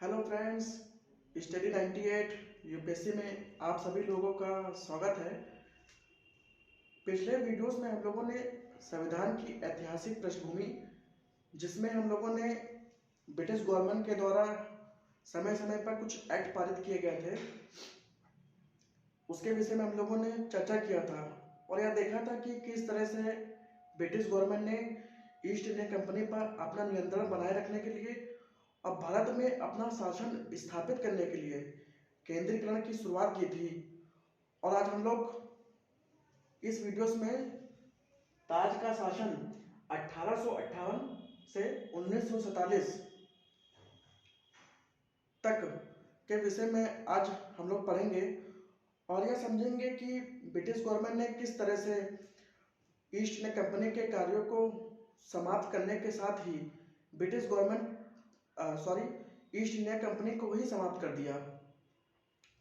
Hello friends, study 98 UPSC में आप सभी लोगों का स्वागत है। पिछले वीडियोस में हम लोगों ने संविधान की ऐतिहासिक पृष्ठभूमि, जिसमें हम लोगों ने ब्रिटिश गवर्नमेंट के द्वारा समय समय पर कुछ एक्ट पारित किए गए थे, उसके विषय में हम लोगों ने चर्चा किया था और यह देखा था कि किस तरह से ब्रिटिश गवर्नमेंट ने ईस्ट इंडिया कंपनी पर अपना नियंत्रण बनाए रखने के लिए और भारत में अपना शासन स्थापित करने के लिए केंद्रीकरण की शुरुआत की थी। और आज हम लोग इस वीडियोस में ताज का शासन 1858 से 1947 तक के विषय में आज हम लोग पढ़ेंगे और यह समझेंगे कि ब्रिटिश गवर्नमेंट ने किस तरह से ईस्ट इंडिया कंपनी के कार्यों को समाप्त करने के साथ ही British government East India Company को ही समाप्त कर दिया।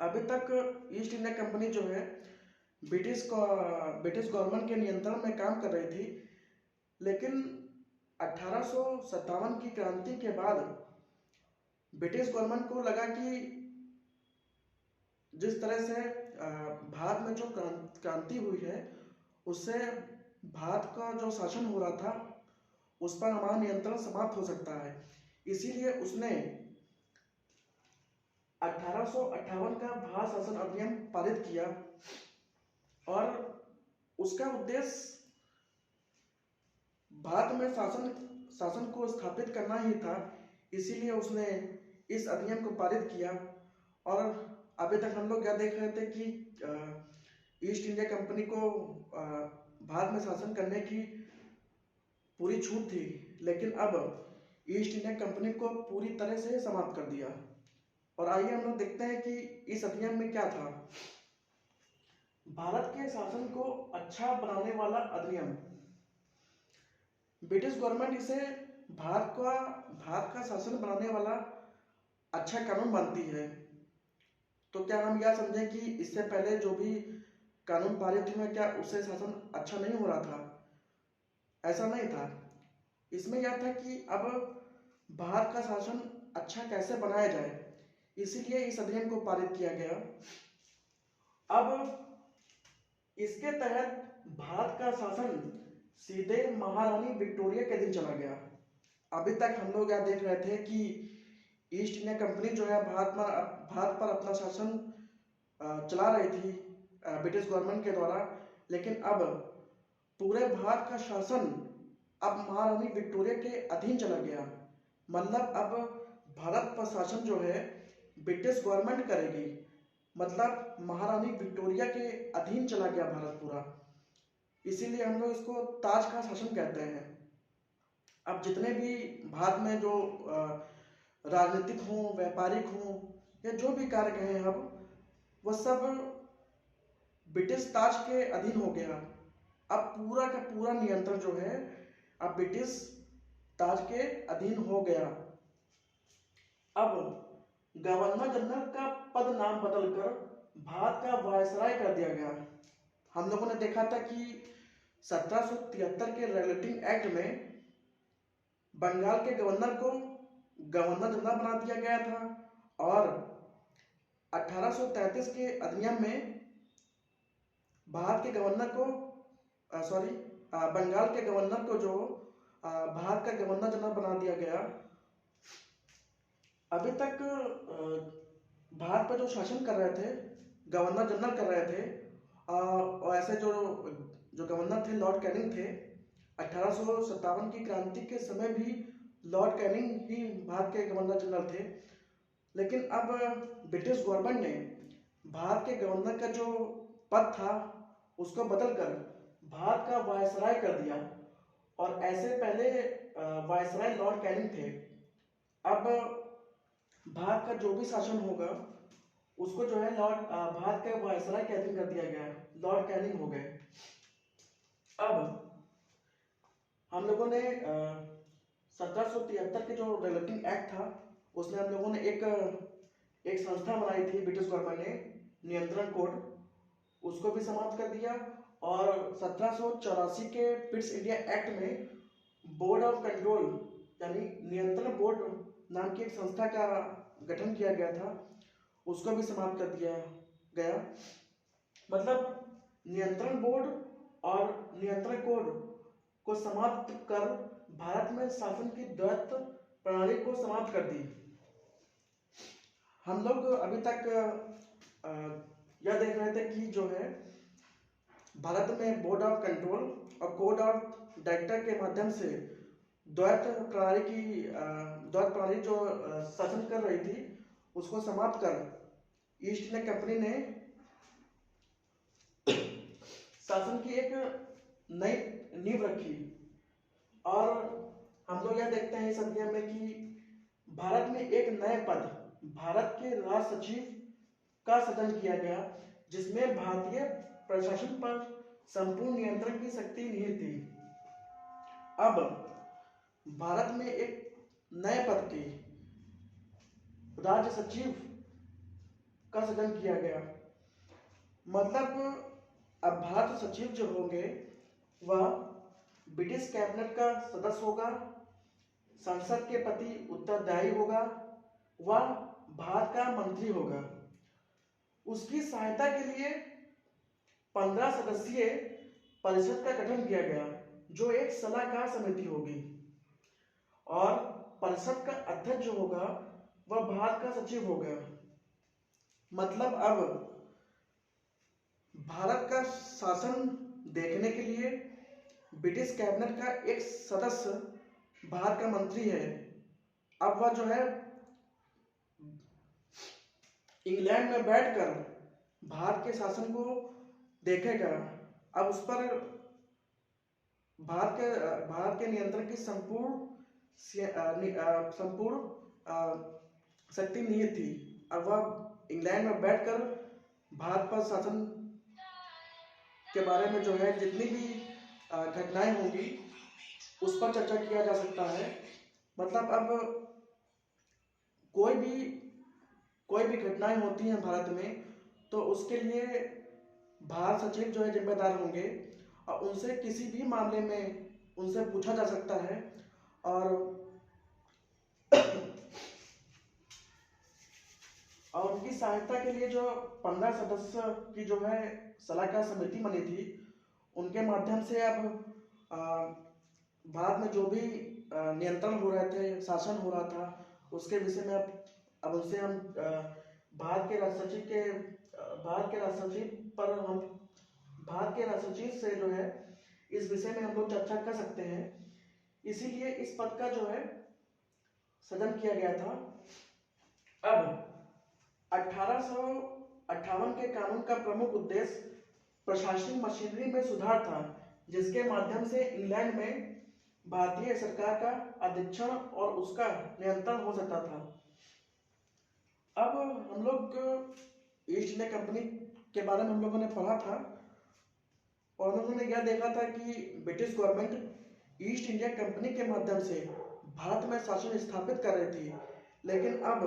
अभी तक ईस्ट इंडिया कंपनी जो है ब्रिटिश गवर्नमेंट के नियंत्रण में काम कर रही थी, लेकिन 1857 की क्रांति के बाद ब्रिटिश गवर्नमेंट को लगा कि जिस तरह से भारत में जो क्रांति हुई है उससे भारत का जो शासन हो रहा था उस पर हमारा नियंत्रण समाप्त हो सकता है। इसीलिए उसने 1858 का भारत शासन अधिनियम पारित किया और उसका उद्देश्य भारत में शासन को स्थापित करना ही था। इसीलिए उसने इस अधिनियम को पारित किया और अभी तक हम लोग क्या देख रहे थे कि ईस्ट इंडिया कंपनी को भारत में शासन करने की पूरी छूट थी, लेकिन अब ईस्ट इंडिया कंपनी को पूरी तरह से समाप्त कर दिया। और आइए हम लोग देखते हैं कि इस अधिनियम में क्या था। भारत के शासन को अच्छा बनाने वाला अधिनियम। ब्रिटिश गवर्नमेंट इसे भारत का शासन बनाने वाला अच्छा कानून मानती है। तो क्या हम यह समझें कि इससे पहले जो भी कानून पारित हुए क्या उससे शासन अच्छा नहीं हो रहा था? ऐसा नहीं था। इसमें यह था कि अब भारत का शासन अच्छा कैसे बनाया जाए, इसीलिए इस अधिनियम को पारित किया गया। अब इसके तहत भारत का शासन सीधे महारानी विक्टोरिया के अधीन चला गया। अभी तक हम लोग यह देख रहे थे कि ईस्ट इंडिया कंपनी जो है भारत पर अपना शासन चला रही थी ब्रिटिश गवर्नमेंट के द्वारा, लेकिन अब पूरे भारत का शासन अब महारानी विक्टोरिया के अधीन चला गया। मतलब अब भारत पर शासन जो है ब्रिटिश गवर्नमेंट करेगी, मतलब महारानी विक्टोरिया के अधीन चला गया भारत पूरा। इसीलिए हम लोग इसको ताज का शासन कहते हैं। अब जितने भी भारत में जो राजनीतिक हों, व्यापारिक हों या जो भी कार्य कहें, अब वह सब ब्रिटिश ताज के अधीन हो गया। अब पूरा का पूरा नियंत्रण जो है अब ब्रिटिश ताज के अधीन हो गया। अब गवर्नर जनरल का पद नाम बदलकर भारत का वायसराय कर दिया गया। हम लोगों ने देखा था कि 1773 के रेगुलेटिंग एक्ट में बंगाल के गवर्नर को गवर्नर जनरल बना दिया गया था और 1833 के अधिनियम में भारत के गवर्नर को बंगाल के गवर्नर को जो भारत का गवर्नर जनरल बना दिया गया। अभी तक भारत पर जो शासन कर रहे थे गवर्नर जनरल कर रहे थे, और ऐसे जो गवर्नर थे लॉर्ड कैनिंग थे। 1857 की क्रांति के समय भी लॉर्ड कैनिंग ही भारत के गवर्नर जनरल थे, लेकिन अब ब्रिटिश गवर्नमेंट ने भारत के गवर्नर का जो पद था उसको बदलकर भारत का वायसराय कर दिया। और ऐसे पहले वायसराय लॉर्ड कैनिंग थे। अब भारत का जो भी शासन होगा उसको जो है भारत के वायसराय के अधीन कर दिया गया, लॉर्ड कैनिंग हो गए। अब हम लोगों ने 1773 के जो रेगुलेटिंग एक्ट था उसमें हम लोगों ने एक संस्था बनाई थी ब्रिटिश गवर्नमेंट ने, नियंत्रण कोड, उसको भी समाप्त कर दिया। और 1784 के पिट्स इंडिया एक्ट में बोर्ड ऑफ कंट्रोल यानी नियंत्रण बोर्ड नाम की एक संस्था का गठन किया गया था उसको भी समाप्त कर दिया गया। मतलब नियंत्रण बोर्ड और नियंत्रण कोड को समाप्त कर भारत में शासन की द्वैत प्रणाली को समाप्त कर दी। हम लोग अभी तक यह देख रहे थे कि जो है भारत में बोर्ड ऑफ कंट्रोल और कोड ऑफ डायरेक्टर के माध्यम से द्वैत प्रणाली जो शासन कर रही थी उसको समाप्त कर ईस्ट इंडिया कंपनी ने शासन की एक नई नींव रखी। और हम लोग यह देखते हैं इस अध्ययन में कि भारत में एक नए पद भारत के राष्ट्र सचिव का सृजन किया गया, जिसमें भारतीय प्रशासन पर संपूर्ण नियंत्रण की शक्ति निहित थी। अब भारत में एक नए पद के राज्य सचिव का सृजन किया गया। मतलब अब भारत सचिव जो होंगे वह ब्रिटिश कैबिनेट का सदस्य होगा, संसद के प्रति उत्तरदायी होगा, वह भारत का मंत्री होगा। उसकी सहायता के लिए 15 सदस्यीय परिषद का गठन किया गया जो एक सलाहकार समिति होगी, और परिषद का अध्यक्ष जो होगा वह भारत का सचिव होगा। मतलब अब भारत का शासन देखने के लिए ब्रिटिश कैबिनेट का एक सदस्य भारत का मंत्री है। अब वह जो है इंग्लैंड में बैठकर भारत के शासन को देखेगा। अब उस पर भारत के नियंत्रण की संपूर्ण शक्ति निहित थी। अब वह इंग्लैंड में बैठकर भारत पर शासन के बारे में जो है जितनी भी घटनाएं होंगी उस पर चर्चा किया जा सकता है। मतलब अब कोई भी घटनाएं होती हैं भारत में तो उसके लिए भारत सचिव जो है जिम्मेदार होंगे और उनसे किसी भी मामले में उनसे पूछा जा सकता है। और उनकी सहायता के लिए जो 15 सदस्य की जो है सलाहकार समिति बनी थी उनके माध्यम से अब भारत में जो भी नियंत्रण हो रहे थे, शासन हो रहा था, उसके विषय में अब उनसे हम भारत के राष्ट्र सचिव से जो है इस विषय में हम लोग चर्चा कर सकते हैं। इसीलिए इस पद का जो है सृजन किया गया था। अब 1858 के कानून का प्रमुख उद्देश्य प्रशासनिक मशीनरी में सुधार था, जिसके माध्यम से इंग्लैंड में भारतीय सरकार का अधीक्षण और उसका नियंत्रण हो सकता था। अब हम लोग ईस्ट इंडिया कंपनी के बारे में हम लोगों ने पढ़ा था और हम लोगों ने यह देखा था कि British government East India company के माध्यम से भारत में शासन स्थापित कर रही थी। लेकिन अब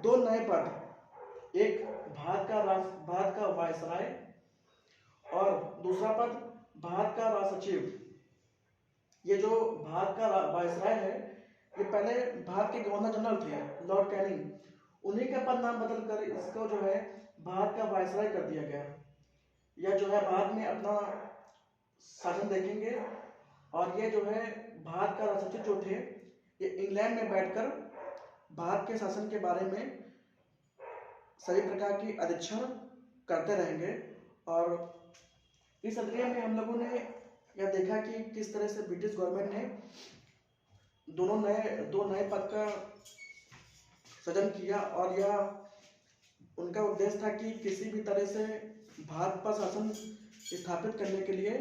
दो नए पद, एक भारत का वायसराय और दूसरा पद भारत का राज सचिव। ये जो भारत का वायसराय है ये पहले भारत के गवर्नर जनरल थे लॉर्ड कैनिंग, उन्हीं का पद नाम बदल कर इसको जो है भारत का वायसराय कर दिया गया। यह जो है भारत में अपना शासन देखेंगे और ये जो है भारत का राज सचिव जो थे ये इंग्लैंड में बैठकर भारत के शासन के बारे में सभी प्रकार की अधीक्षण करते रहेंगे। और इस अध्ययन में हम लोगों ने यह देखा कि किस तरह से ब्रिटिश गवर्नमेंट ने दो नए पद का सृजन किया और यह उनका उद्देश्य था कि किसी भी तरह से भारत पर शासन स्थापित करने के लिए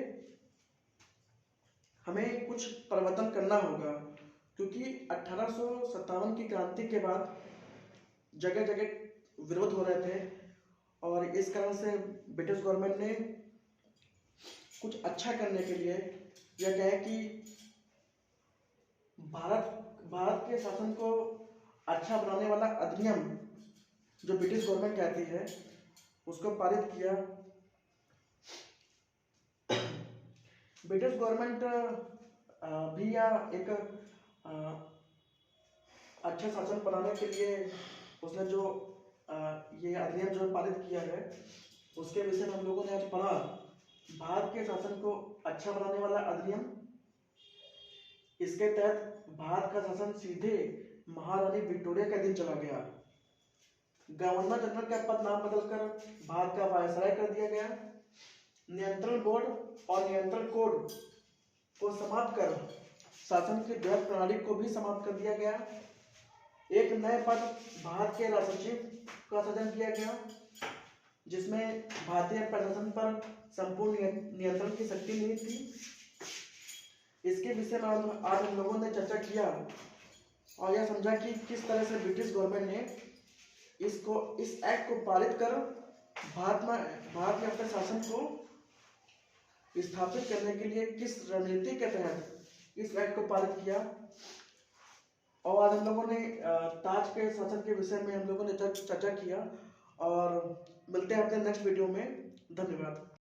हमें कुछ परिवर्तन करना होगा, क्योंकि 1857 की क्रांति के बाद जगह जगह विरोध हो रहे थे और इस कारण से ब्रिटिश गवर्नमेंट ने कुछ अच्छा करने के लिए यह कहे कि भारत के शासन को अच्छा बनाने वाला अधिनियम जो ब्रिटिश गवर्नमेंट कहती है उसको पारित किया। ब्रिटिश गवर्नमेंट भी यह एक अच्छा शासन बनाने के लिए उसने जो ये अधिनियम जो पारित किया है उसके विषय में हम लोगों ने आज पढ़ा। भारत के शासन को अच्छा बनाने वाला अधिनियम। इसके तहत भारत का शासन सीधे महारानी विक्टोरिया के अधीन चला गया। गवर्नर जनरल का पद नाम बदलकर भारत का वायसराय कर दिया गया। नियंत्रण बोर्ड और नियंत्रण कोड को समाप्त कर शासन की द्वैध प्रणाली को भी समाप्त कर दिया गया। एक नए पद भारत के राष्ट्र सचिव का सृजन किया गया, जिसमें भारतीय प्रशासन पर संपूर्ण नियंत्रण की शक्ति नहीं थी। इसके विषय में आज हम लोगों ने चर्चा किया और यह समझा कि किस तरह से ब्रिटिश गवर्नमेंट ने इस एक्ट को पारित कर भारत में अपने शासन को स्थापित करने के लिए किस रणनीति के तहत इस एक्ट को पारित किया। और आज हम लोगों ने ताज के शासन के विषय में हम लोगों ने चर्चा किया और मिलते हैं अपने नेक्स्ट वीडियो में। धन्यवाद।